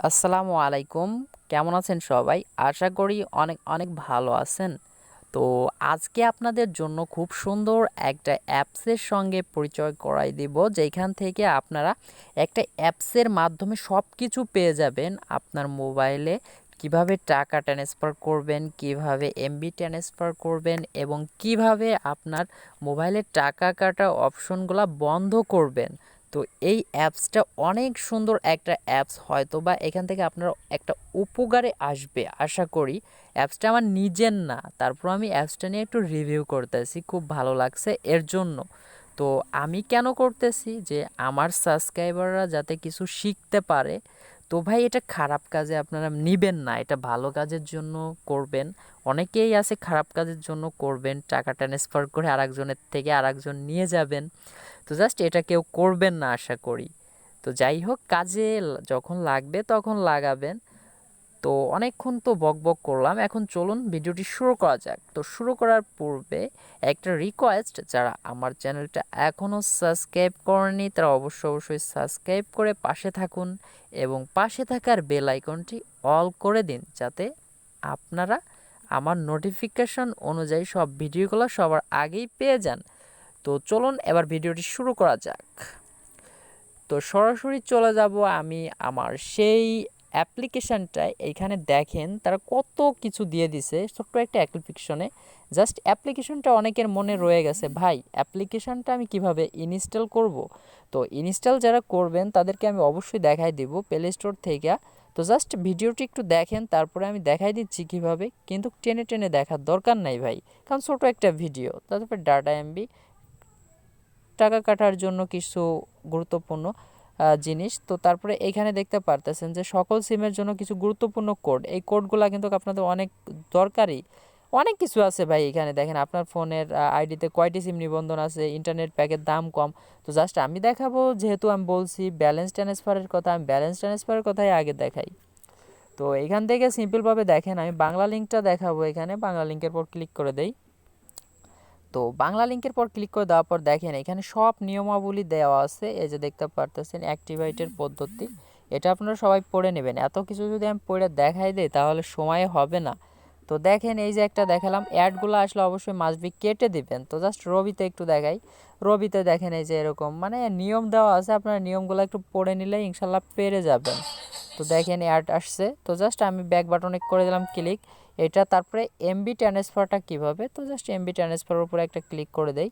আসসালামু আলাইকুম। কেমন আছেন সবাই? আশা করি অনেক অনেক ভালো আছেন। তো আজকে আপনাদের জন্য খুব সুন্দর একটা অ্যাপসের সঙ্গে পরিচয় করাই দিব, যেখান থেকে আপনারা একটা অ্যাপসের মাধ্যমে সব কিছু পেয়ে যাবেন আপনার মোবাইলে। কিভাবে টাকা ট্রান্সফার করবেন, কিভাবে এমবি ট্রান্সফার করবেন এবং কিভাবে আপনার মোবাইলে টাকা কাটা অপশনগুলো বন্ধ করবেন। তো এই অ্যাপসটা অনেক সুন্দর একটা অ্যাপস, হয়তো বা এখান থেকে আপনার একটা উপকারে আসবে আশা করি। অ্যাপসটা আমার নিজের না, তারপর আমি অ্যাপসটা নিয়ে একটু রিভিউ করতেছি, খুব ভালো লাগছে এর জন্য। তো আমি কেন করতেছি, যে আমার সাবস্ক্রাইবাররা যাতে কিছু শিখতে পারে। তো ভাই, এটা খারাপ কাজে আপনারা নিবেন না, এটা ভালো কাজের জন্য করবেন। অনেকেই আছে খারাপ কাজের জন্য করবেন, টাকা ট্রান্সফার করে আরেকজনের থেকে আরেকজন নিয়ে যাবেন। তো জাস্ট এটা কেউ করবেন না আশা করি। তো যাই হোক, কাজে যখন লাগবে তখন লাগাবেন। তো অনেকক্ষণ তো বকবক করলাম, এখন চলুন ভিডিওটি শুরু করা যাক। তো শুরু করার পূর্বে একটা রিকোয়েস্ট, যারা আমার চ্যানেলটা এখনও সাবস্ক্রাইব করেনি তারা অবশ্যই সাবস্ক্রাইব করে পাশে থাকুন এবং পাশে থাকার বেল আইকনটি অল করে দিন, যাতে আপনারা আমার নোটিফিকেশন অনুযায়ী সব ভিডিওগুলো সবার আগেই পেয়ে যান। তো চলুন এবার ভিডিওটি শুরু করা যাক। তো সরাসরি চলে যাব আমি আমার সেই অ্যাপ্লিকেশানটায়। এইখানে দেখেন তারা কত কিছু দিয়ে দিছে ছোট্ট একটা অ্যাপ্লিকেশনে। জাস্ট অ্যাপ্লিকেশনটা অনেকের মনে রয়ে গেছে, ভাই অ্যাপ্লিকেশনটা আমি কিভাবে ইনস্টল করব। তো ইনস্টল যারা করবেন তাদেরকে আমি অবশ্যই দেখাই দিব প্লে স্টোর থেকে। তো জাস্ট ভিডিওটি একটু দেখেন, তারপরে আমি দেখাই দিচ্ছি কিভাবে, কিন্তু টেনে টেনে দেখার দরকার নাই ভাই, কারণ ছোটো একটা ভিডিও। তারপর ডাটা এমবি, টাকা কাটার জন্য কিছু গুরুত্বপূর্ণ জিনিস। তো তারপরে এখানে দেখতে পারতেছেন যে সকল সিমের জন্য কিছু গুরুত্বপূর্ণ কোড, এই কোডগুলো কিন্তু আপনাদের অনেক দরকারি। অনেক কিছু আছে ভাই, এখানে দেখেন আপনার ফোনের আইডিতে কয়টি সিম নিবন্ধন আছে, ইন্টারনেট প্যাকের দাম কম। তো জাস্ট আমি দেখাবো, যেহেতু আমি বলছি ব্যালেন্স ট্রান্সফারের কথা, আমি ব্যালেন্স ট্রান্সফারের কথাই আগে দেখাই। তো এখান থেকে সিম্পলভাবে দেখেন, আমি বাংলা লিঙ্কটা দেখাবো। এখানে বাংলা লিঙ্কের পর ক্লিক করে দেই। তো বাংলা লিঙ্কের পর ক্লিক করে দেওয়ার পর দেখেন এখানে সব নিয়মাবলী দেওয়া আছে। এই যে দেখতে পারতেছেন অ্যাক্টিভেটের পদ্ধতি, এটা আপনারা সবাই পড়ে নেবেন। এত কিছু যদি আমি পড়ে দেখাই দিই তাহলে সময় হবে না। তো দেখেন এই যে একটা দেখালাম, অ্যাডগুলো আসলে অবশ্যই মাসবি কেটে দিবেন। তো জাস্ট রবিতে একটু দেখাই। রবিতে দেখেন এই যে এরকম মানে নিয়ম দেওয়া আছে, আপনারা নিয়মগুলো একটু পড়ে নিলে ইনশাল্লাহ পেরে যাবেন। তো দেখেন অ্যাড আসছে, তো জাস্ট আমি ব্যাক বাটনে করে দিলাম ক্লিক এটা। তারপরে এমবি ট্রান্সফারটা কীভাবে, তো জাস্ট এমবি ট্রান্সফারের উপরে একটা ক্লিক করে দেই।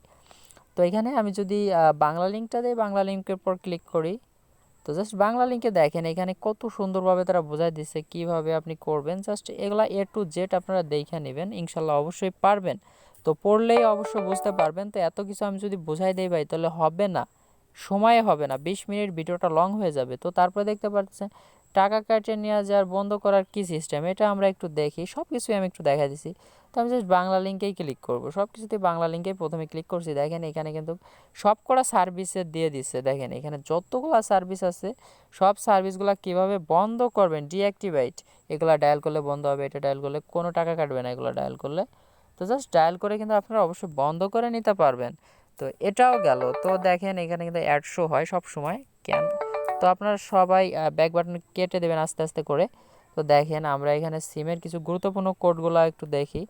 তো এখানে আমি যদি বাংলা লিঙ্কটা দিই, বাংলা লিঙ্কের পর ক্লিক করি। তো জাস্ট বাংলা লিঙ্কে দেখেন এখানে কত সুন্দরভাবে তারা বোঝাই দিচ্ছে কিভাবে আপনি করবেন। জাস্ট এগুলা এ টু জেড আপনারা দেখে নেবেন, ইনশাল্লাহ অবশ্যই পারবেন। তো পড়লেই অবশ্যই বুঝতে পারবেন। তো এত কিছু আমি যদি বোঝাই দেই ভাই তাহলে হবে না, সময় হবে না, 20 মিনিট ভিডিওটা লং হয়ে যাবে। তো তারপরে দেখতে পাচ্ছেন টাকা কাটে নেওয়া যাওয়ার বন্ধ করার কি সিস্টেম, এটা আমরা একটু দেখি। সব কিছুই আমি একটু দেখা দিছি। তো আমি জাস্ট বাংলা লিঙ্কেই ক্লিক করব, সব কিছুতেই বাংলা লিঙ্কেই প্রথমে ক্লিক করছি। দেখেন এখানে কিন্তু সব কটা সার্ভিসে দিয়ে দিচ্ছে। দেখেন এখানে যতগুলো সার্ভিস আছে সব সার্ভিসগুলো কিভাবে বন্ধ করবেন, ডিঅ্যাক্টিভেট, এগুলো ডায়াল করলে বন্ধ হবে, এটা ডায়াল করলে কোনো টাকা কাটবে না এগুলো ডায়াল করলে। তো জাস্ট ডায়াল করে কিন্তু আপনারা অবশ্যই বন্ধ করে নিতে পারবেন। তো এটাও গেল। তো দেখেন এখানে কিন্তু অ্যাড শো হয় সব সময় কেন। তো আপনারা সবাই ব্যাক বাটন কেটে দেবেন আস্তে আস্তে করে। তো দেখেন আমরা এখানে সিমের কিছু গুরুত্বপূর্ণ কোডগুলো একটু দেখি,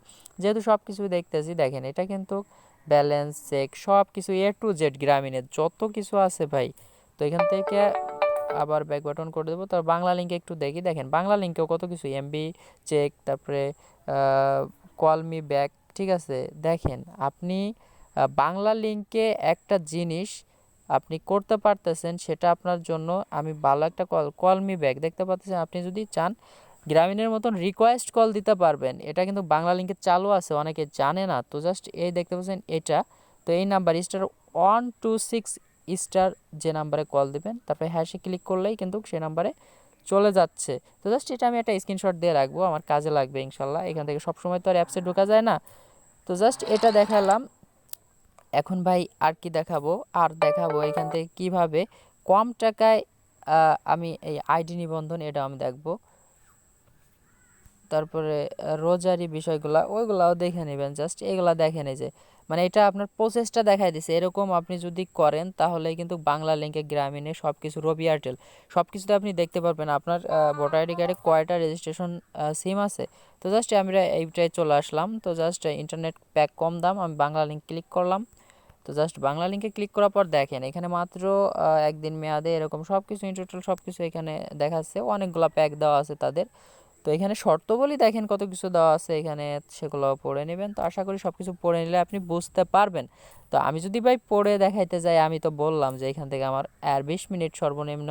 যেহেতু সব কিছুই দেখতেছি। দেখেন এটা কিন্তু ব্যালেন্স চেক সব কিছু এ টু জেড গ্রামীণের যত কিছু আছে ভাই। তো এখান থেকে আবার ব্যাক বাটন করে দেবো। তার বাংলা লিঙ্কে একটু দেখি। দেখেন বাংলা লিঙ্কেও কত কিছু, এমবি চেক, তারপরে কল মি ব্যাক, ঠিক আছে। দেখেন আপনি বাংলা লিঙ্কে একটা জিনিস আপনি করতে পারতেছেন, সেটা আপনার জন্য আমি ভালো একটা কল মি ব্যাক দেখতে পাচ্ছেন। আপনি যদি চান গ্রামীণের মতন রিকোয়েস্ট কল দিতে পারবেন, এটা কিন্তু বাংলা লিঙ্কে চালু আছে, অনেকে জানে না। তো জাস্ট এই দেখতে পাচ্ছেন এটা। তো এই নাম্বার *126 স্টার যে নাম্বারে কল দিবেন, তারপরে হ্যাশে ক্লিক করলেই কিন্তু সে নাম্বারে চলে যাচ্ছে। তো জাস্ট এটা আমি একটা স্ক্রিনশট দিয়ে রাখবো, আমার কাজে লাগবে ইনশাল্লাহ। এখান থেকে সবসময় তো আর অ্যাপসে ঢোকা যায় না। তো জাস্ট এটা দেখালাম। এখন ভাই আর কি দেখাবো, আর দেখাবো এখান থেকে কিভাবে কম টাকায় আমি এই আইডি নিবন্ধন, এটা আমি দেখবো। তারপরে রোজারি বিষয়গুলা ওইগুলাও দেখে নেবেন। জাস্ট এগুলা দেখেন, এই যে মানে এটা আপনার প্রসেসটা দেখাই দিছে। এরকম আপনি যদি করেন তাহলে কিন্তু বাংলা লিঙ্কে গ্রামীণে সব কিছু, রবি এয়ারটেল সব কিছুতে আপনি দেখতে পারবেন আপনার ভোটার আইডি কার্ডে কয়টা রেজিস্ট্রেশন সিম আছে। তো জাস্ট আমরা এইটাই চলে আসলাম। তো জাস্ট ইন্টারনেট প্যাক কম দাম, আমি বাংলা লিঙ্ক ক্লিক করলাম। তো জাস্ট বাংলা লিঙ্কে ক্লিক করার পর দেখেন এখানে মাত্র একদিন মেয়াদে এরকম সব কিছু ইন টোটাল সব কিছু এখানে দেখাচ্ছে। অনেকগুলো প্যাক দেওয়া আছে তাদের। তো এখানে শর্তাবলী দেখেন কত কিছু দেওয়া আছে এখানে, সেগুলো পড়ে নেবেন। তো আশা করি সব কিছু পড়ে নিলে আপনি বুঝতে পারবেন। তো আমি যদি ভাই পড়ে দেখাইতে যাই, আমি তো বললাম যে এখান থেকে আমার আর 20 মিনিট সর্বনিম্ন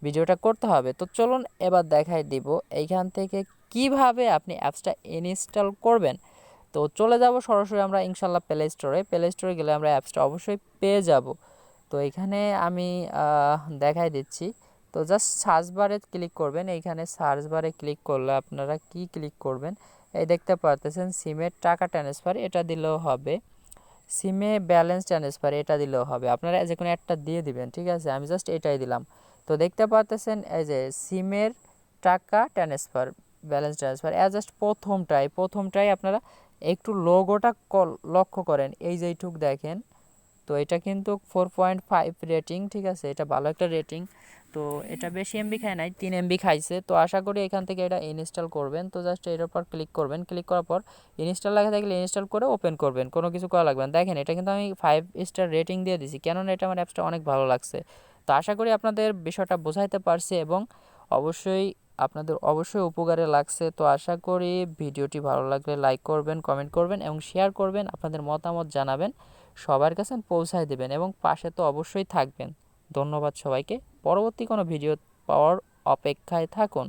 ভিডিওটা করতে হবে। তো চলুন এবার দেখাই দিব এইখান থেকে কিভাবে আপনি অ্যাপসটা ইনস্টল করবেন। তো চলে যাব সরাসরি আমরা ইনশাল্লাহ প্লে স্টোরে। প্লে স্টোরে গেলে আমরা অ্যাপসটা অবশ্যই পেয়ে যাব। তো এখানে আমি দেখাই দিচ্ছি। তো জাস্ট সার্চ বারে ক্লিক করবেন। এইখানে সার্চ বারে ক্লিক করলে আপনারা কি ক্লিক করবেন, এই দেখতে পারতেছেন সিমের টাকা ট্রান্সফার, এটা দিলেও হবে। সিমে ব্যালেন্স ট্রান্সফার, এটা দিলেও হবে। আপনারা যে কোনো একটা দিয়ে দিবেন, ঠিক আছে। আমি জাস্ট এটাই দিলাম। তো দেখতে পারতেছেন এই যে সিমের টাকা ট্রান্সফার, ব্যালেন্স ট্রান্সফার, জাস্ট প্রথমটাই আপনারা একটু লোগোটা লক্ষ্য করেন, এই যে এইটুক দেখেন। তো এটা কিন্তু 4.5 রেটিং, ঠিক আছে, এটা ভালো একটা রেটিং। তো এটা বেশি এমবি খায় নাই, 3 MB খাইছে। তো আশা করি এখান থেকে এটা ইনস্টল করবেন। তো জাস্ট এর উপর ক্লিক করবেন। ক্লিক করার পর ইনস্টল লেখা থাকলে ইনস্টল করে ওপেন করবেন, কোনো কিছু করা লাগবে না। দেখেন এটা কিন্তু আমি 5 স্টার রেটিং দিয়ে দিছি, কেননা এটা আমার অ্যাপসটা অনেক ভালো লাগছে। তো আশা করি আপনাদের বিষয়টা বোঝাইতে পারছি এবং অবশ্যই উপকারে লাগছে। তো আশা করি ভিডিওটি ভালো লাগলে লাইক করবেন, কমেন্ট করবেন এবং শেয়ার করবেন, আপনাদের মতামত জানাবেন, সবার কাছে পৌঁছায় দেবেন এবং পাশে তো অবশ্যই থাকবেন। ধন্যবাদ সবাইকে। পরবর্তী কোনো ভিডিও পাওয়ার অপেক্ষায় থাকুন।